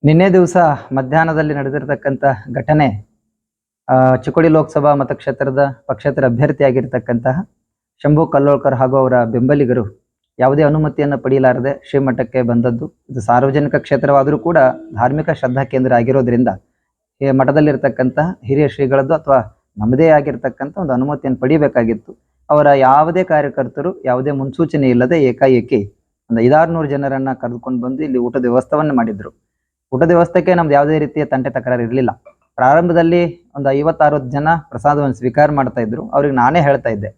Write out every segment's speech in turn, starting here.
ನಿನ್ನೆ ದಿವಸ ಮಧ್ಯಾಹ್ನದಲ್ಲಿ ನಡೆದಿರತಕ್ಕಂಥ ಘಟನೆ ಚಿಕ್ಕೋಡಿ ಲೋಕಸಭಾ ಮತಕ್ಷೇತ್ರದ ಪಕ್ಷೇತರ ಅಭ್ಯರ್ಥಿಯಾಗಿರ್ತಕ್ಕಂತಹ ಶಂಭು ಕಲ್ಲೋಳ್ಕರ್ ಹಾಗೂ ಅವರ ಬೆಂಬಲಿಗರು ಯಾವುದೇ ಅನುಮತಿಯನ್ನು ಪಡೆಯಲಾರದೆ ಶ್ರೀಮಠಕ್ಕೆ ಬಂದದ್ದು. ಇದು ಸಾರ್ವಜನಿಕ ಕ್ಷೇತ್ರವಾದರೂ ಕೂಡ ಧಾರ್ಮಿಕ ಶ್ರದ್ಧಾ ಕೇಂದ್ರ ಆಗಿರೋದ್ರಿಂದ ಈ ಮಠದಲ್ಲಿರ್ತಕ್ಕಂತಹ ಹಿರಿಯ ಶ್ರೀಗಳದ್ದು ಅಥವಾ ನಮ್ಮದೇ ಆಗಿರ್ತಕ್ಕಂಥ ಒಂದು ಅನುಮತಿಯನ್ನು ಪಡಿಬೇಕಾಗಿತ್ತು. ಅವರ ಯಾವುದೇ ಕಾರ್ಯಕರ್ತರು ಯಾವುದೇ ಮುನ್ಸೂಚನೆ ಇಲ್ಲದೆ ಏಕಾಏಕಿ ಒಂದು 500-600 ಜನರನ್ನ ಕರೆದುಕೊಂಡು ಬಂದು ಇಲ್ಲಿ ಊಟದ ವ್ಯವಸ್ಥೆಯನ್ನು ಮಾಡಿದ್ರು. ಊಟದ ವ್ಯವಸ್ಥೆಗೆ ನಮ್ದು ಯಾವುದೇ ರೀತಿಯ ತಂಟೆ ತಕರಾರು ಇರಲಿಲ್ಲ. ಪ್ರಾರಂಭದಲ್ಲಿ ಒಂದು 50-60 ಜನ ಪ್ರಸಾದವನ್ನು ಸ್ವೀಕಾರ ಮಾಡ್ತಾ ಇದ್ರು. ಅವ್ರಿಗೆ ನಾನೇ ಹೇಳ್ತಾ ಇದ್ದೆ,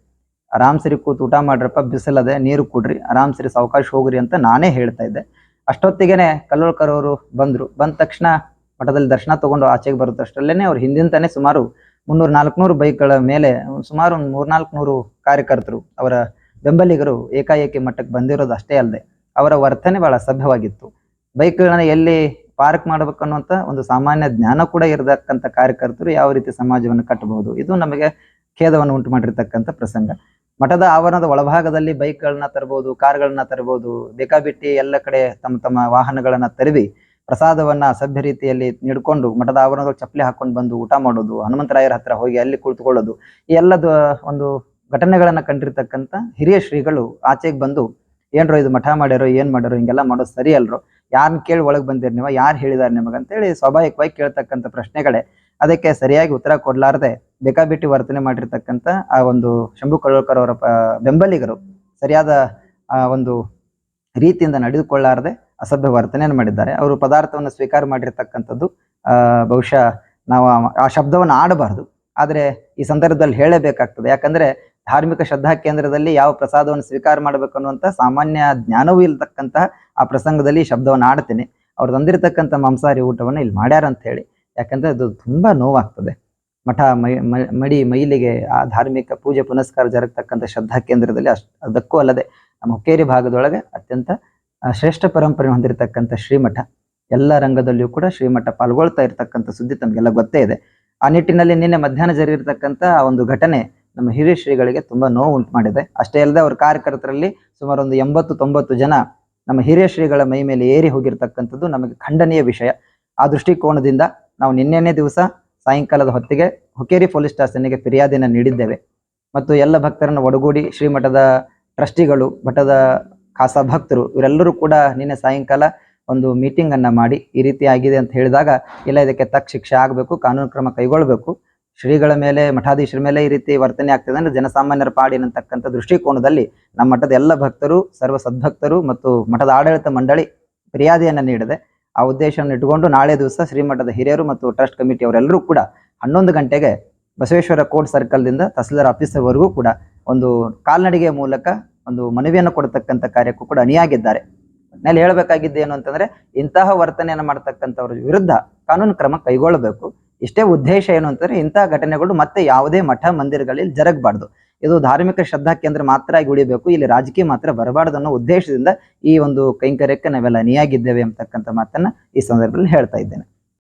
ಆರಾಮ್ ಸರಿ ಕೂತು ಊಟ ಮಾಡ್ರಪ್ಪ, ಬಿಸಿಲದೆ ನೀರು ಕುಡ್ರಿ, ಆರಾಮ್ ಸರಿ ಸಾವಕಾಶ ಹೋಗ್ರಿ ಅಂತ ನಾನೇ ಹೇಳ್ತಾ ಇದ್ದೆ. ಅಷ್ಟೊತ್ತಿಗೆನೆ ಕಲ್ಲೋಳ್ಕರ್ ಅವರು ಬಂದ್ರು. ಬಂದ ತಕ್ಷಣ ಮಠದಲ್ಲಿ ದರ್ಶನ ತಗೊಂಡು ಆಚೆಗೆ ಬರುತ್ತಷ್ಟರಲ್ಲೇನೆ ಅವ್ರು ಹಿಂದಿಂತಾನೆ ಸುಮಾರು 300-400 ಬೈಕ್ಗಳ ಮೇಲೆ ಸುಮಾರು ಒಂದು 300-400 ಕಾರ್ಯಕರ್ತರು, ಅವರ ಬೆಂಬಲಿಗರು ಏಕಾಏಕಿ ಮಠಕ್ಕೆ ಬಂದಿರೋದು ಅಷ್ಟೇ ಅಲ್ಲದೆ ಅವರ ವರ್ತನೆ ಬಹಳ ಸಭ್ಯವಾಗಿತ್ತು. ಬೈಕ್ಗಳನ್ನ ಎಲ್ಲಿ ಪಾರ್ಕ್ ಮಾಡ್ಬೇಕನ್ನುವಂತ ಒಂದು ಸಾಮಾನ್ಯ ಜ್ಞಾನ ಕೂಡ ಇರತಕ್ಕಂಥ ಕಾರ್ಯಕರ್ತರು ಯಾವ ರೀತಿ ಸಮಾಜವನ್ನು ಕಟ್ಟಬಹುದು, ಇದು ನಮಗೆ ಖೇದವನ್ನು ಉಂಟು ಮಾಡಿರ್ತಕ್ಕಂಥ ಪ್ರಸಂಗ. ಮಠದ ಆವರಣದ ಒಳಭಾಗದಲ್ಲಿ ಬೈಕ್ಗಳನ್ನ ತರಬಹುದು, ಕಾರ್ಗಳನ್ನ ತರಬಹುದು, ಬೇಕಾಬಿಟ್ಟಿ ಎಲ್ಲ ಕಡೆ ತಮ್ಮ ತಮ್ಮ ವಾಹನಗಳನ್ನ ತರವಿ ಪ್ರಸಾದವನ್ನ ಸಭ್ಯ ರೀತಿಯಲ್ಲಿ ನೀಡ್ಕೊಂಡು ಮಠದ ಆವರಣದಲ್ಲಿ ಚಪ್ಪಲಿ ಹಾಕೊಂಡು ಬಂದು ಊಟ ಮಾಡೋದು, ಹನುಮಂತರಾಯರ ಹತ್ರ ಹೋಗಿ ಅಲ್ಲಿ ಕುಳಿತುಕೊಳ್ಳೋದು, ಈ ಎಲ್ಲದ ಒಂದು ಘಟನೆಗಳನ್ನ ಕಂಡಿರ್ತಕ್ಕಂಥ ಹಿರಿಯ ಶ್ರೀಗಳು ಆಚೆಗೆ ಬಂದು, ಏನ್ರೋ ಇದು ಮಠ ಮಾಡ್ಯಾರೋ ಏನ್ ಮಾಡ್ಯಾರೋ, ಹಿಂಗೆಲ್ಲ ಮಾಡೋದು ಸರಿ ಅಲ್ರೋ, ಯಾರನ್ನ ಕೇಳಿ ಒಳಗೆ ಬಂದಿರಿ ನೀವು, ಯಾರು ಹೇಳಿದಾರೆ ನಿಮಗಂತೇಳಿ ಸ್ವಾಭಾವಿಕವಾಗಿ ಕೇಳ್ತಕ್ಕಂಥ ಪ್ರಶ್ನೆಗಳೇ. ಅದಕ್ಕೆ ಸರಿಯಾಗಿ ಉತ್ತರ ಕೊಡ್ಲಾರ್ದೆ ಬೇಕಾಬಿಟ್ಟಿ ವರ್ತನೆ ಮಾಡಿರ್ತಕ್ಕಂಥ ಆ ಒಂದು ಶಂಭು ಕಲ್ಲೋಳ್ಕರ್ ಅವರ ಬೆಂಬಲಿಗರು ಸರಿಯಾದ ಒಂದು ರೀತಿಯಿಂದ ನಡೆದುಕೊಳ್ಳಾರದೆ ಅಸಭ್ಯ ವರ್ತನೆಯನ್ನು ಮಾಡಿದ್ದಾರೆ. ಅವರು ಪದಾರ್ಥವನ್ನು ಸ್ವೀಕಾರ ಮಾಡಿರ್ತಕ್ಕಂಥದ್ದು ಬಹುಶಃ ನಾವು ಆ ಶಬ್ದವನ್ನು ಆಡಬಾರ್ದು, ಆದರೆ ಈ ಸಂದರ್ಭದಲ್ಲಿ ಹೇಳಬೇಕಾಗ್ತದೆ. ಯಾಕಂದ್ರೆ ಧಾರ್ಮಿಕ ಶ್ರದ್ಧಾ ಕೇಂದ್ರದಲ್ಲಿ ಯಾವ ಪ್ರಸಾದವನ್ನು ಸ್ವೀಕಾರ ಮಾಡಬೇಕು ಅನ್ನುವಂಥ ಸಾಮಾನ್ಯ ಜ್ಞಾನವೂ ಇಲ್ತಕ್ಕಂತಹ ಆ ಪ್ರಸಂಗದಲ್ಲಿ ಶಬ್ದವನ್ನು ಆಡ್ತೇನೆ. ಅವ್ರು ತಂದಿರತಕ್ಕಂಥ ಮಾಂಸಾಹಾರಿ ಊಟವನ್ನು ಇಲ್ಲಿ ಮಾಡ್ಯಾರ ಅಂತ ಹೇಳಿ. ಯಾಕಂದ್ರೆ ಅದು ತುಂಬಾ ನೋವಾಗ್ತದೆ. ಮಠ ಮಡಿ ಮೈಲಿಗೆ ಆ ಧಾರ್ಮಿಕ ಪೂಜೆ ಪುನಸ್ಕಾರ ಜರುಗತಕ್ಕಂಥ ಶ್ರದ್ಧಾ ಕೇಂದ್ರದಲ್ಲಿ ಅದಕ್ಕೂ ಅಲ್ಲದೆ ನಮ್ಮ ಹುಕ್ಕೇರಿ ಭಾಗದೊಳಗೆ ಅತ್ಯಂತ ಶ್ರೇಷ್ಠ ಪರಂಪರೆ ಹೊಂದಿರತಕ್ಕಂಥ ಶ್ರೀಮಠ, ಎಲ್ಲ ರಂಗದಲ್ಲಿಯೂ ಕೂಡ ಶ್ರೀಮಠ ಪಾಲ್ಗೊಳ್ತಾ ಇರತಕ್ಕಂಥ ಸುದ್ದಿ ತಮಗೆಲ್ಲ ಗೊತ್ತೇ ಇದೆ. ಆ ನಿಟ್ಟಿನಲ್ಲಿ ನಿನ್ನೆ ಮಧ್ಯಾಹ್ನ ಜರುಗಿರ್ತಕ್ಕಂಥ ಆ ಒಂದು ಘಟನೆ ನಮ್ಮ ಹಿರಿಯ ಶ್ರೀಗಳಿಗೆ ತುಂಬಾ ನೋವು ಉಂಟು ಮಾಡಿದೆ. ಅಷ್ಟೇ ಅಲ್ಲದೆ ಅವ್ರ ಕಾರ್ಯಕರ್ತರಲ್ಲಿ ಸುಮಾರು ಒಂದು 80-90 ಜನ ನಮ್ಮ ಹಿರಿಯ ಶ್ರೀಗಳ ಮೈ ಮೇಲೆ ಏರಿ ಹೋಗಿರ್ತಕ್ಕಂಥದ್ದು ನಮಗೆ ಖಂಡನೀಯ ವಿಷಯ. ಆ ದೃಷ್ಟಿಕೋನದಿಂದ ನಾವು ನಿನ್ನೆನೇ ದಿವಸ ಸಾಯಂಕಾಲದ ಹೊತ್ತಿಗೆ ಹುಕ್ಕೇರಿ ಪೊಲೀಸ್ ಸ್ಟೇಷನ್ಗೆ ಫಿರ್ಯಾದಿಯನ್ನು ನೀಡಿದ್ದೇವೆ. ಮತ್ತು ಎಲ್ಲ ಭಕ್ತರನ್ನು ಒಡಗೂಡಿ ಶ್ರೀಮಠದ ಟ್ರಸ್ಟಿಗಳು, ಮಠದ ಖಾಸಾ ಭಕ್ತರು ಇವರೆಲ್ಲರೂ ಕೂಡ ನಿನ್ನೆ ಸಾಯಂಕಾಲ ಒಂದು ಮೀಟಿಂಗ್ ಅನ್ನ ಮಾಡಿ ಈ ರೀತಿ ಆಗಿದೆ ಅಂತ ಹೇಳಿದಾಗ, ಇಲ್ಲ ಇದಕ್ಕೆ ತಕ್ಕ ಶಿಕ್ಷೆ ಆಗಬೇಕು, ಕಾನೂನು ಕ್ರಮ ಕೈಗೊಳ್ಳಬೇಕು, ಶ್ರೀಗಳ ಮೇಲೆ ಮಠಾಧೀಶರ ಮೇಲೆ ಈ ರೀತಿ ವರ್ತನೆ ಆಗ್ತದೆ ಅಂದ್ರೆ ಜನಸಾಮಾನ್ಯರ ಪಾಡಿನಂತಕ್ಕಂಥ ದೃಷ್ಟಿಕೋನದಲ್ಲಿ ನಮ್ಮ ಮಠದ ಎಲ್ಲ ಭಕ್ತರು, ಸರ್ವ ಸದ್ಭಕ್ತರು ಮತ್ತು ಮಠದ ಆಡಳಿತ ಮಂಡಳಿ ಫಿರ್ಯಾದಿಯನ್ನು ನೀಡಿದೆ. ಆ ಉದ್ದೇಶವನ್ನು ಇಟ್ಟುಕೊಂಡು ನಾಳೆ ದಿವಸ ಶ್ರೀಮಠದ ಹಿರಿಯರು ಮತ್ತು ಟ್ರಸ್ಟ್ ಕಮಿಟಿ ಅವರೆಲ್ಲರೂ ಕೂಡ 11 ಗಂಟೆಗೆ ಬಸವೇಶ್ವರ ಕೋರ್ಟ್ ಸರ್ಕಲ್ದಿಂದ ತಹಸೀಲ್ದಾರ್ ಆಫೀಸರ್ವರೆಗೂ ಕೂಡ ಒಂದು ಕಾಲ್ನಡಿಗೆ ಮೂಲಕ ಒಂದು ಮನವಿಯನ್ನು ಕೊಡತಕ್ಕಂಥ ಕಾರ್ಯಕ್ಕೂ ಕೂಡ ಅಣಿಯಾಗಿದ್ದಾರೆ. ಮೇಲೆ ಹೇಳಬೇಕಾಗಿದ್ದು ಏನು ಅಂತಂದ್ರೆ, ಇಂತಹ ವರ್ತನೆಯನ್ನು ಮಾಡತಕ್ಕಂಥವ್ರ ವಿರುದ್ಧ ಕಾನೂನು ಕ್ರಮ ಕೈಗೊಳ್ಳಬೇಕು. ಇಷ್ಟೇ ಉದ್ದೇಶ ಏನು ಅಂತಂದ್ರೆ, ಇಂತಹ ಘಟನೆಗಳು ಮತ್ತೆ ಯಾವುದೇ ಮಠ ಮಂದಿರಗಳಲ್ಲಿ ಜರಗಬಾರ್ದು. ಇದು ಧಾರ್ಮಿಕ ಶ್ರದ್ಧಾ ಕೇಂದ್ರ ಮಾತ್ರ ಆಗಿ ಉಳಿಬೇಕು, ಇಲ್ಲಿ ರಾಜಕೀಯ ಮಾತ್ರ ಬರಬಾರ್ದು ಅನ್ನೋ ಉದ್ದೇಶದಿಂದ ಈ ಒಂದು ಕೈಂಕರ್ಯಕ್ಕೆ ನಾವೆಲ್ಲ ಅಣಿಯಾಗಿದ್ದೇವೆ ಅಂತಕ್ಕಂಥ ಮಾತನ್ನ ಈ ಸಂದರ್ಭದಲ್ಲಿ ಹೇಳ್ತಾ ಇದ್ದೇನೆ.